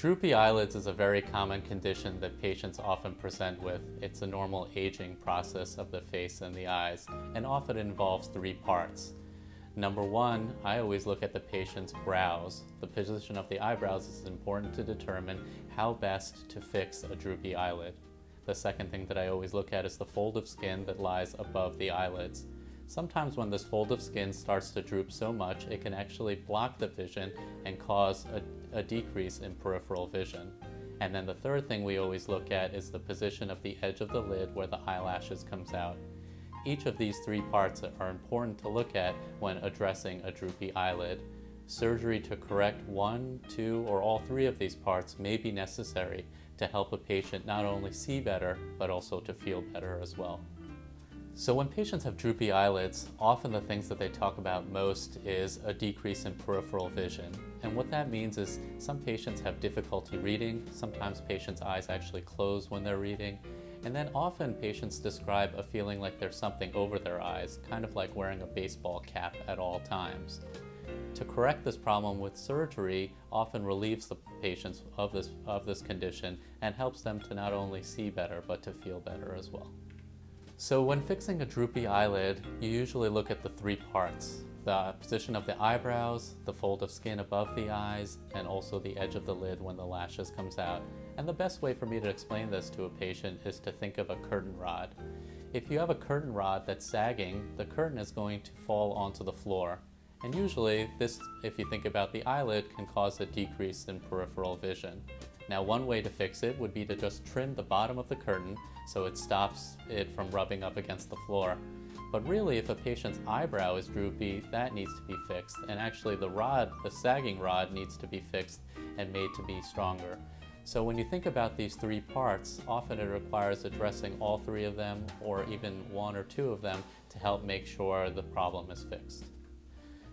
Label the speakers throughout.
Speaker 1: Droopy eyelids is a very common condition that patients often present with. It's a normal aging process of the face and the eyes, and often involves three parts. Number one, I always look at the patient's brows. The position of the eyebrows is important to determine how best to fix a droopy eyelid. The second thing that I always look at is the fold of skin that lies above the eyelids. Sometimes when this fold of skin starts to droop so much, it can actually block the vision and cause a decrease in peripheral vision. And then the third thing we always look at is the position of the edge of the lid where the eyelashes comes out. Each of these three parts are important to look at when addressing a droopy eyelid. Surgery to correct one, two, or all three of these parts may be necessary to help a patient not only see better, but also to feel better as well. So when patients have droopy eyelids, often the things that they talk about most is a decrease in peripheral vision. And what that means is some patients have difficulty reading, sometimes patients' eyes actually close when they're reading, and then often patients describe a feeling like there's something over their eyes, kind of like wearing a baseball cap at all times. To correct this problem with surgery often relieves the patients of this condition and helps them to not only see better, but to feel better as well. So when fixing a droopy eyelid, you usually look at the three parts: the position of the eyebrows, the fold of skin above the eyes, and also the edge of the lid when the lashes comes out. And the best way for me to explain this to a patient is to think of a curtain rod. If you have a curtain rod that's sagging, the curtain is going to fall onto the floor. And usually this, if you think about the eyelid, can cause a decrease in peripheral vision. Now, one way to fix it would be to just trim the bottom of the curtain so it stops it from rubbing up against the floor. But really, if a patient's eyebrow is droopy, that needs to be fixed. And actually the sagging rod needs to be fixed and made to be stronger. So when you think about these three parts, often it requires addressing all three of them or even one or two of them to help make sure the problem is fixed.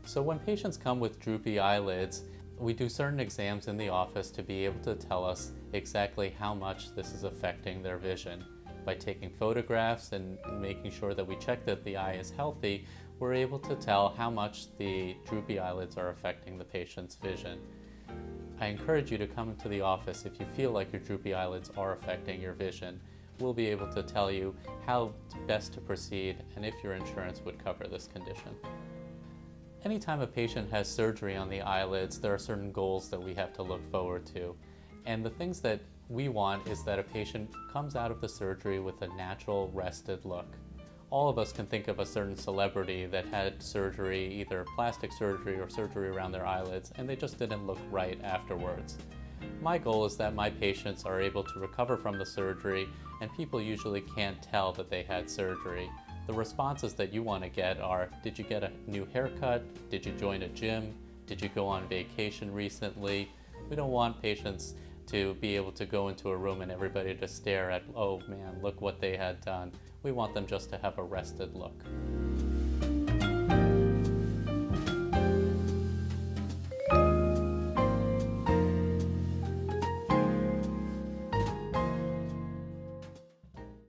Speaker 1: So when patients come with droopy eyelids, we do certain exams in the office to be able to tell us exactly how much this is affecting their vision. By taking photographs and making sure that we check that the eye is healthy, we're able to tell how much the droopy eyelids are affecting the patient's vision. I encourage you to come into the office if you feel like your droopy eyelids are affecting your vision. We'll be able to tell you how best to proceed and if your insurance would cover this condition. Anytime a patient has surgery on the eyelids, there are certain goals that we have to look forward to. And the things that we want is that a patient comes out of the surgery with a natural, rested look. All of us can think of a certain celebrity that had surgery, either plastic surgery or surgery around their eyelids, and they just didn't look right afterwards. My goal is that my patients are able to recover from the surgery, and people usually can't tell that they had surgery. The responses that you want to get are, did you get a new haircut? Did you join a gym? Did you go on vacation recently? We don't want patients to be able to go into a room and everybody to stare at, oh man, look what they had done. We want them just to have a rested look.